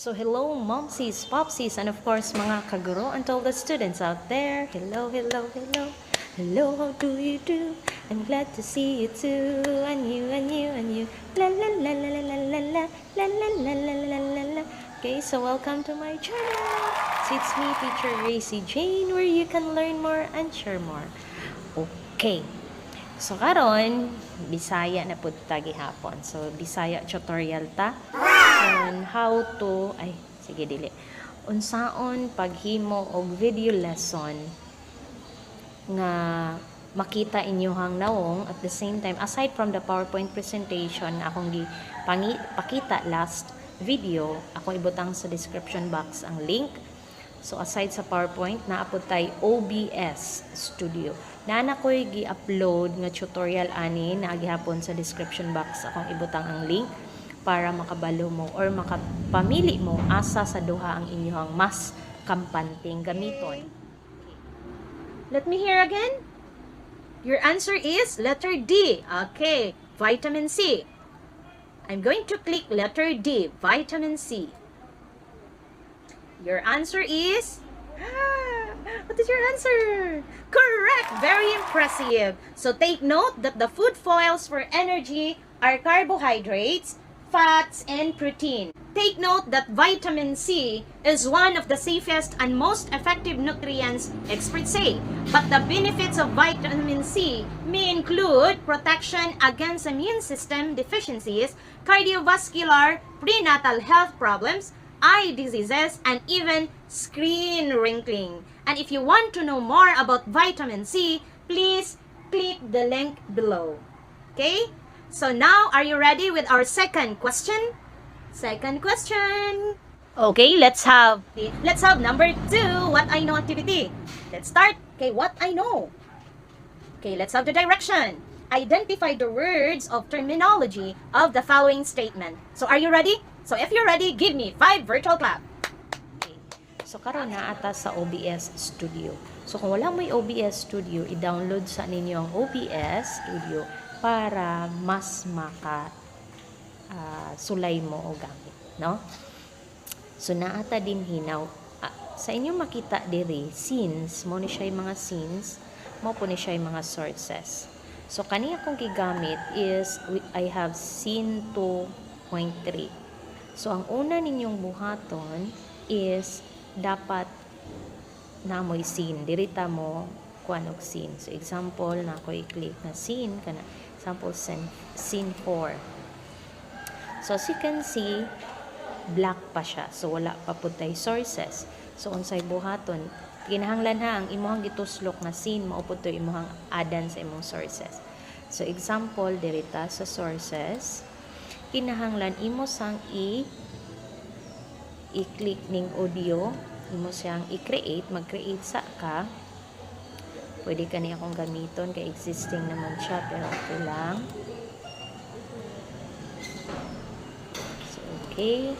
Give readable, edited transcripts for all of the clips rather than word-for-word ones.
So hello momsies, popsies, and of course mga kaguro and all the students out there. Hello, hello, hello. Hello, how do you do? I'm glad to see you too. And you, and you, and you. La la la la la la la la la la la la la la. Okay, so welcome to my channel. So it's me, teacher Gracy Jane, where you can learn more and share more. Okay. So karon Bisaya na pud ta gihapon. So Bisaya tutorial ta on how to sige dili. Unsaon paghimo og video lesson nga makita inyohang nawong at the same time aside from the PowerPoint presentation akong pakita last video, akong ibutang sa description box ang link. So aside sa PowerPoint, naapod tay Obs-Studio. Na ko'y gi-upload nga tutorial ani na agihapon sa description box akong ibutang ang link para makabalo mo or makapamili mo asa sa duha ang inyong mas kampanting gamiton. Let me hear again. Your answer is letter D. Okay, vitamin C. I'm going to click letter D, vitamin C. Your answer is... what is your answer? Correct! Very impressive. So take note that the food foils for energy are carbohydrates, fats, and protein. Take note that vitamin C is one of the safest and most effective nutrients, experts say. But the benefits of vitamin C may include protection against immune system deficiencies, cardiovascular, prenatal health problems, eye diseases, and even screen wrinkling. And if you want to know more about vitamin C, please click the link below. Okay? So now, are you ready with our second question? Second question. Okay, let's have number 2, what I know activity. Let's start. Okay, what I know. Okay, let's have the direction. Identify the words of terminology of the following statement. So are you ready? So if you're ready, give me 5 virtual clap. Okay. So karon na ata sa OBS Studio. So kung wala mo yung OBS Studio, i-download sa ninyo ang OBS Studio para mas sulay mo o gamit, no? So naata din hinaw sa inyo makita diri scenes mo ni siya yung mga scenes, mo po ni siya yung mga sources. So kani akong gigamit is I have scene 2.3. So, ang una ninyong buhaton is dapat namoy scene. Dirita mo kuan og scene. So, example, na ko i-click na scene. Example, scene 4. So, as you can see, black pa siya. So, wala pa po tayo sources. So, unsay buhaton, kinahanglan ha, ang imuhang gituslok na scene, maupod to imuhang adan sa imong sources. So, example, dirita sa sources, kinahanglan imo sang i-click ning audio, imo siyang i-create, mag-create sa ka. Pwede ka niya akong gamiton kay existing naman siya pero okay lang. So okay.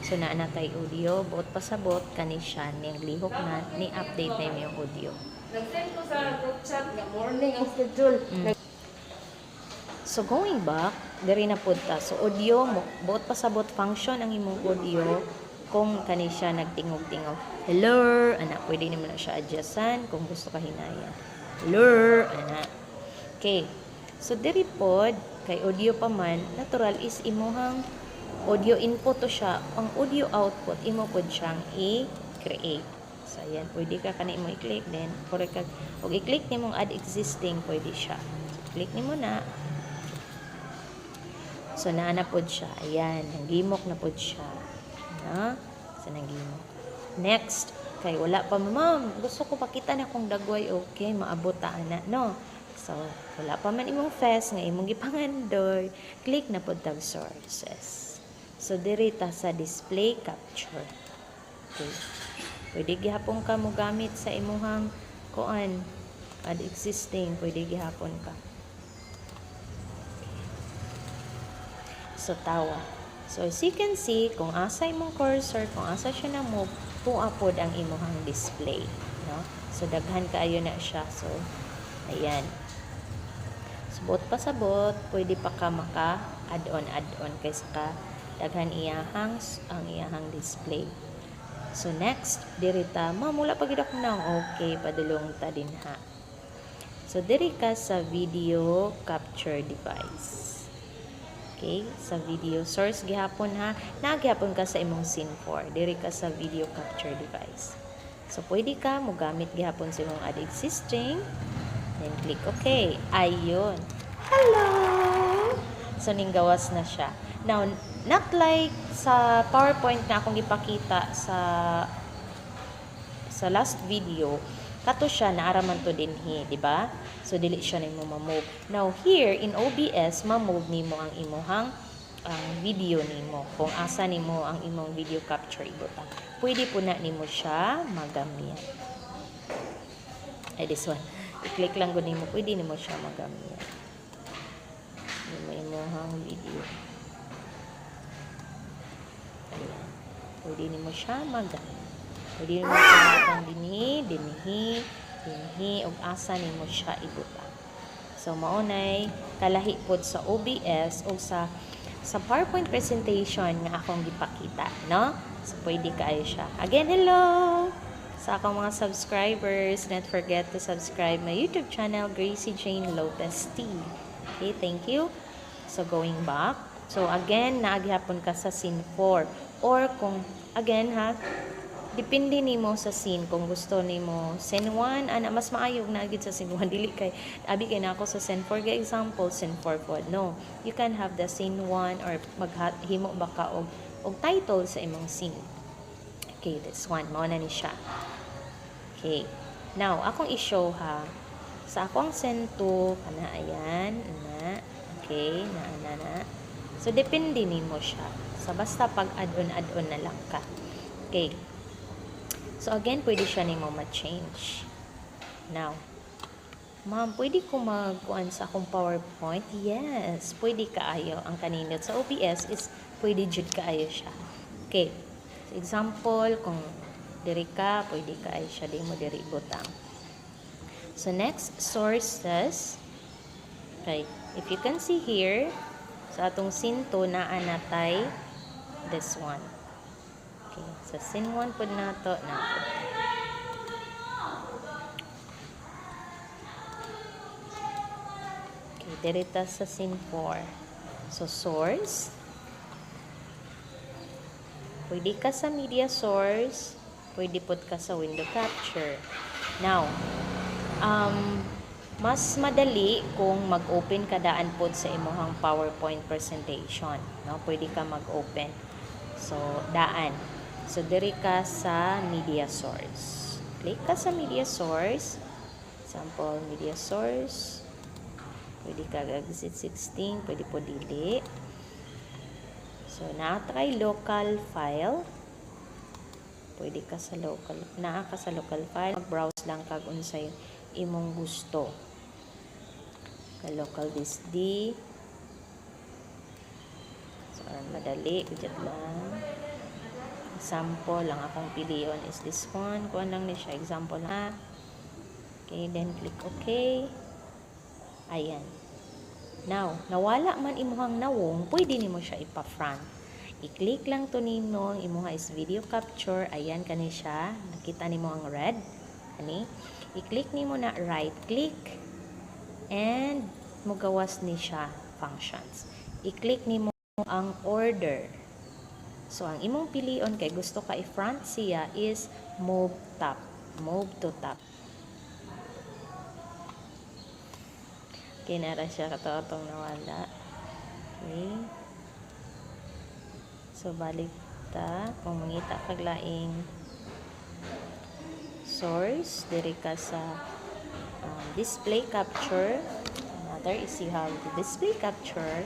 So naa na tay audio, buot pasabot kani siya ning lihok na ni update na yung audio. Nag-send ko sa group chat nga morning ang schedule. So going back, diri na pud ta. So audio mo, buot pasabot function ang imong audio kung kani siya nagtingog-tingog. Hello, ana pwede nimo na siya adjustan kung gusto ka hinayan. Hello, ana. Okay. So diri pod kay audio pa man, natural is imuhang audio input to siya, ang audio output imo pod siyang i-create. So ayan, pwede ka kana imo i-click then correct ka og i-click nimong add existing pwede siya. So click nimo na. So, naanapod siya. Ayan. Nanggimok na pod siya. Na? So, nanggimok. Next. Kay wala pa, ma'am. Gusto ko pakita na kung dagway. Okay. Maabot na. No? So, wala pa man imong fest. Nga imong gipangandoy. Click na pod tag sources. So, dirita sa display capture. Okay. Pwede gihapon ka mo gamit sa imuhang kuan. Add existing. Pwede gihapon ka. So, tawa. So, as you can see, kung asa imong cursor, kung asa siya na move, puapod ang imuhang display. No? So, daghan kaayo na siya. So, ayan. So, bot pasabot, pwede pa ka maka-add-on kaysa ka daghan ang iyahang display. So next, dirita mamula pag ako nang okay padulong ta dinha. So diri ka sa video capture device. Okay, sa video source gihapon ha, nagyapon ka sa imong scene 4. Diri ka sa video capture device. So pwede ka mo gamit gihapon sa imong add existing. Then click okay. Ayun. Hello. So ninggawas na siya. Now, not like sa PowerPoint na akong ipakita sa last video, kato siya naaraman to dinhi, di ba? So dili siya nimo ma-move. Now here in OBS, ma-move nimo ang imuhang video nimo. Kung asa nimo ang imong video capture ibutang. Pwede po na nimo siya magamit. Ay this one. I-click lang gud nimo, pwede nimo siya magamit. Nimo imuhang video. Ayan. Pwede nimo siya magamit. Pwede nimo siya dinhi, ug asa nimo siya ibutang. So maunay kalahi pod sa OBS o sa PowerPoint presentation nga akong gipakita, no? So pwede kaayo siya. Again, hello sa akong mga subscribers. Don't forget to subscribe my YouTube channel, Gracy Jane Lopez T. Okay, thank you. So going back. So again, naaghapon ka sa scene 4 or kung again ha, depende nimo sa scene kung gusto nimo scene 1 ana mas maayog na gid sa scene 1 dili kay abi kay nako sa scene 4 ga example scene 4 pod no, you can have the scene 1 or maghimo ba ka og title sa imong scene. Okay, this one mao na ni siya. Okay, now akong i-show ha sa akong scene 2 kana ayan na. Okay, na so depende nimo siya sa basta pag add-on na lang ka. Okay. So, again, pwede siya nimo ma-change. Now, ma'am, pwede ko magkuhan sa akong PowerPoint? Yes, pwede kaayo. Ang kanindot sa OBS is pwede jud kaayo siya. Okay. So, example, kung diri ka, pwede kaayo siya. Di mo diri butang. So, next, sources. Okay. If you can see here, sa atong scene 2, naanatay this one. Okay, so scene 1 po na to. Okay, dirita sa scene 4. So, source. Pwede ka sa media source. Pwede po ka sa window capture. Now, mas madali kung mag-open ka daan po sa imuhang PowerPoint presentation. No? Pwede ka mag-open. So, daan. So, diri ka sa media source. Click ka sa media source. Example, media source. Pwede ka exit 16. Pwede po dili. So, na-try local file. Pwede ka sa local. Naa ka sa local file. Mag-browse lang kag unsay imong gusto. Ka local DSD. So, madali. Budget lang. Example, ang akong piliyon is this one. Kuha lang ni siya. Example na. Okay, then click OK. Ayan. Now, nawala man imuhang nawong, pwede nimo siya ipa-front. I-click lang to nimo. Imuha is video capture. Ayan, kani siya. Nakita nimo ang red. Kani. I-click nimo na right click. And, mugawas ni siya functions. I-click nimo ang order. So, ang imong pilion kay gusto ka i-front siya is move top. Move to top. Kinara siya katotong nawala. Okay. So, balik ta. Kung mangita kaglaing source, diri ka sa display capture. Another is you have the display capture.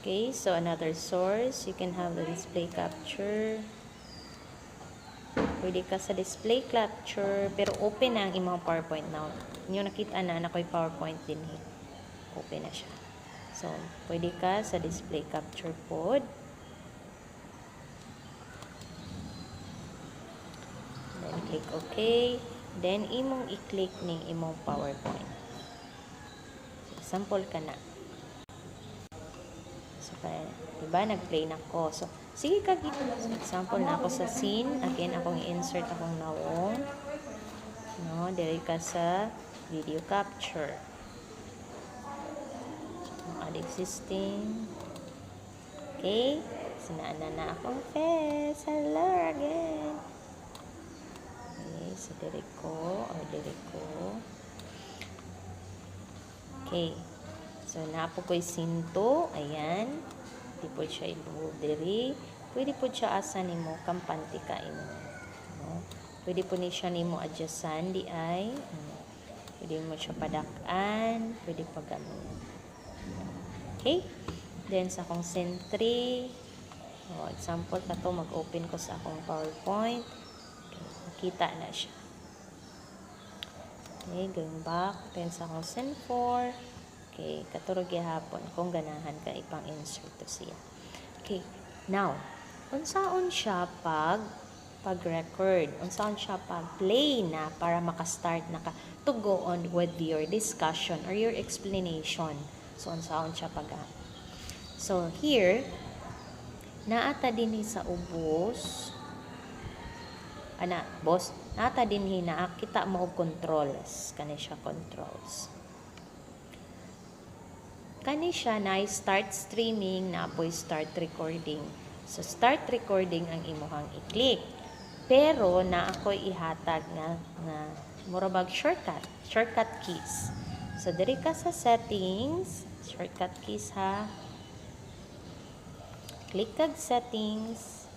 Okay, so another source, you can have the display capture. Pwede ka sa display capture, pero open na ang imong PowerPoint now. Inyo nakita na ako'y PowerPoint din. Open na siya. So, pwede ka sa display capture pod. Then, click OK. Then, imong i-click ning imong PowerPoint. Example ka na. So, kaya, diba, nag-play na ko. So, sige ka, so, example na ako sa scene. Again, akong i-insert akong nawong. No, diri ka sa video capture. Add existing. Okay. Sinaan na akong face. Hello again. Okay, so diri ko. Okay. So, napo ko'y sinto. Ayan. Di po siya i-move diri. Pwede po siya asa ni mo kampante ka imo. No? Pwede po ni siya ni mo adjustan di ay. Pwede mo siya padakan. Pwede pa gamit. Okay. Then, sa akong sentry. Example ka to, mag-open ko sa akong PowerPoint. Okay. Makita na siya. Okay, going back. Then, sa akong send for. Okay, katurog hapon kung ganahan ka ipang insert to siya. Okay, now, unsaon siya pag-record? Unsaon siya pag-play na para maka-start na ka to go on with your discussion or your explanation. So, unsaon siya So, here, naata din sa ubos. Boss, naata din kita mo og controls. Kani siya controls. Kani siya na start streaming, na apoy start recording. So, start recording ang imuhang i-click. Pero, na ako'y ihatag nga murabag shortcut keys. So, diri ka sa settings, shortcut keys ha. Click kag settings.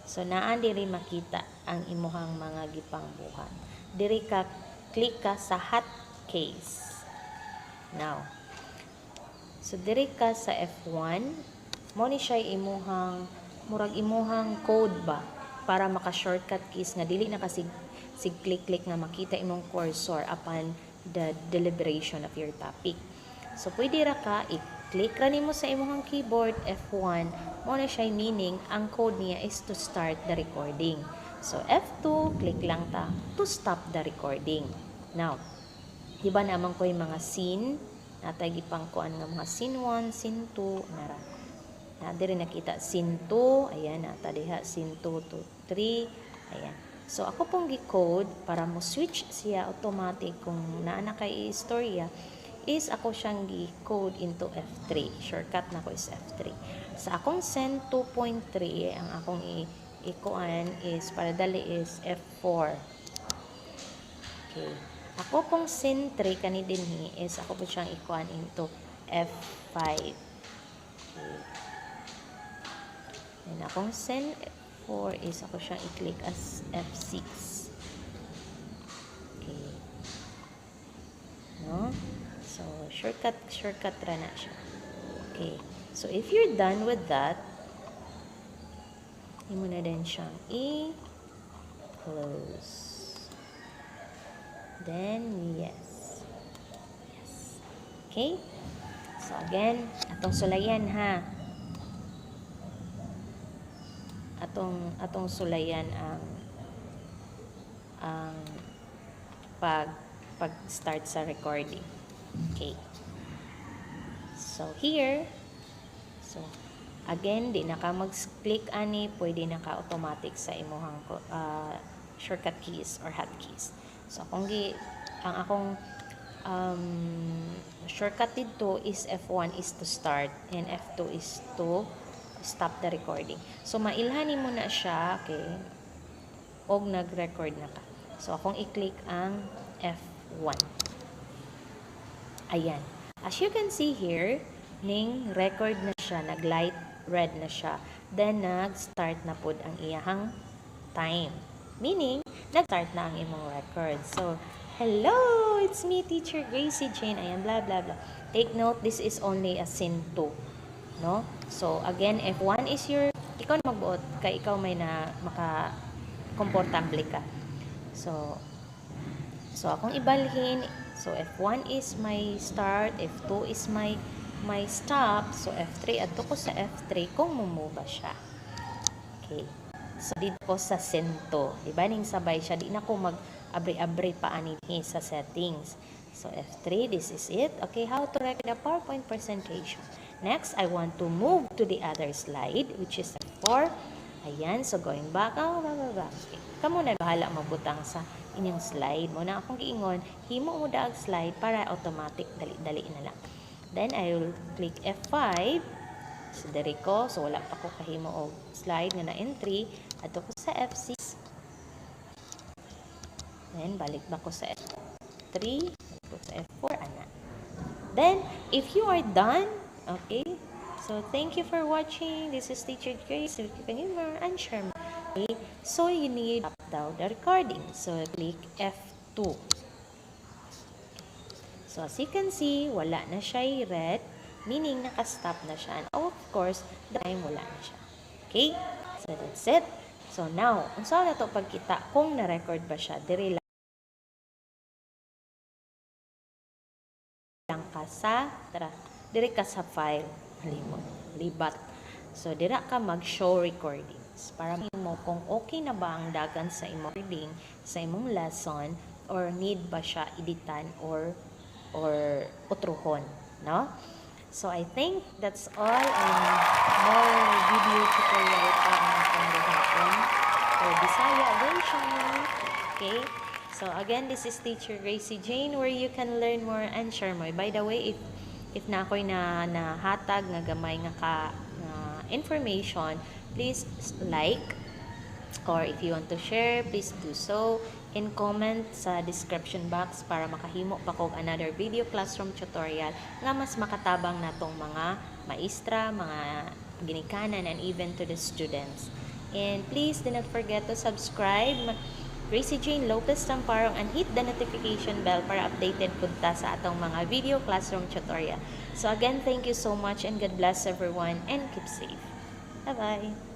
So, naan diri makita ang imuhang mga gipangbuhat. Diri ka, click ka sa hotkeys. Now, so diri ka sa F1, mo ni siya imuhang, murag imuhang code ba, para maka-shortcut keys nga, dili na kasi sig-click-click nga makita imong cursor upon the deliberation of your topic. So, pwede ra ka, i-click ra nimo sa imuhang keyboard, F1, mo na siya meaning, ang code niya is to start the recording. So, F2, click lang ta to stop the recording. Now, diba naman ko yung mga scene, natay gipangkuan nga mga scene 1, scene 2, nara. Diri nakita scene 2, ayan, nata diha scene 2 to 3, ayan. So, ako pong gi-code para mo switch siya automatic kung naana kay istorya, is ako siyang gi-code into F3. Shortcut na ko is F3. Sa akong send 2.3, ang akong ikuan is, para dali is F4. Okay. Ako pong send 3 kani dinhi is ako po siyang ikuan into F5. Okay. And akong send F4 is ako siyang i-click as F6. Okay. No? So, shortcut ra na siya. Okay. So, if you're done with that, mo na din siyang i-close. Then, yes. Okay? So, again, atong sulayan ha. Atong sulayan ang pag-start sa recording. Okay. So, here, again, di na ka mag-click ani, pwede na ka automatic sa imuhang shortcut keys or hotkeys. So, ang akong shortcut dito is F1 is to start and F2 is to stop the recording. So, mailhanin mo na siya, okay, og nag-record na ka. So, akong i-click ang F1. Ayan. As you can see here, ning record na siya, nag-light red na siya. Then, nag-start na pod ang iyahang time. Meaning, nag-start na ang imong record. So, hello! It's me, Teacher Gracy Jane. Ayan, blah, blah, blah. Take note, this is only a scene 2. No? So, again, F1 is your, ikaw na magbuot, kay ikaw may na maka-komportable ka. So, akong ibalhin. So, F1 is my start, F2 is my stop. So, F3, adto ko sa F3 kung mumuba siya. Okay. So, dito ko sa sento. Diba, ning sabay siya. Di na ko mag-abri-abri pa ani sa settings. So F3, this is it. Okay, how to record a PowerPoint presentation. Next, I want to move to the other slide, which is F4. Ayan, so going back. Okay. Kamu na bahala magbutang sa inyong slide. Muna akong giingon, himo mo daag slide para automatic, dali-dali na lang. Then, I will click F5. So, diri ko. So, wala pa ko kahimo o slide nga na entry. Ato ko sa F6. Then, balik ba ko sa F3. Balik ko sa F4. Ana. Then, if you are done, okay, so thank you for watching. This is Teacher Gracy. If you can humor and share. Okay, so you need to stop down the recording. So, click F2. So, as you can see, wala na siya red, meaning naka-stop na siya. And of course, the time wala na siya. Okay, so that's it. So, now, unsa na to pagkita kung na-record ba siya, dire lang ka sa, dire ka sa file, libat. So, dira ka mag-show recordings para mo kung okay na ba ang dagan sa imong recording, sa imong lesson, or need ba siya editan or utruhon, no? So, I think that's all, and more video tutorial pa ang akong gagawin for Bisaya version. Okay? So, again, this is Teacher Gracy Jane, where you can learn more and share more. By the way, if na ako'y nahatag nga gamay nga information, please like, or if you want to share, please do so in comment sa description box para makahimo pa kog another video classroom tutorial nga mas makatabang natong mga maestra, mga ginikanan, and even to the students. And please do not forget to subscribe Gracy Jane Lopez Tamparong and hit the notification bell para updated punta sa atong mga video classroom tutorial. So again, thank you so much and God bless everyone and keep safe. Bye-bye!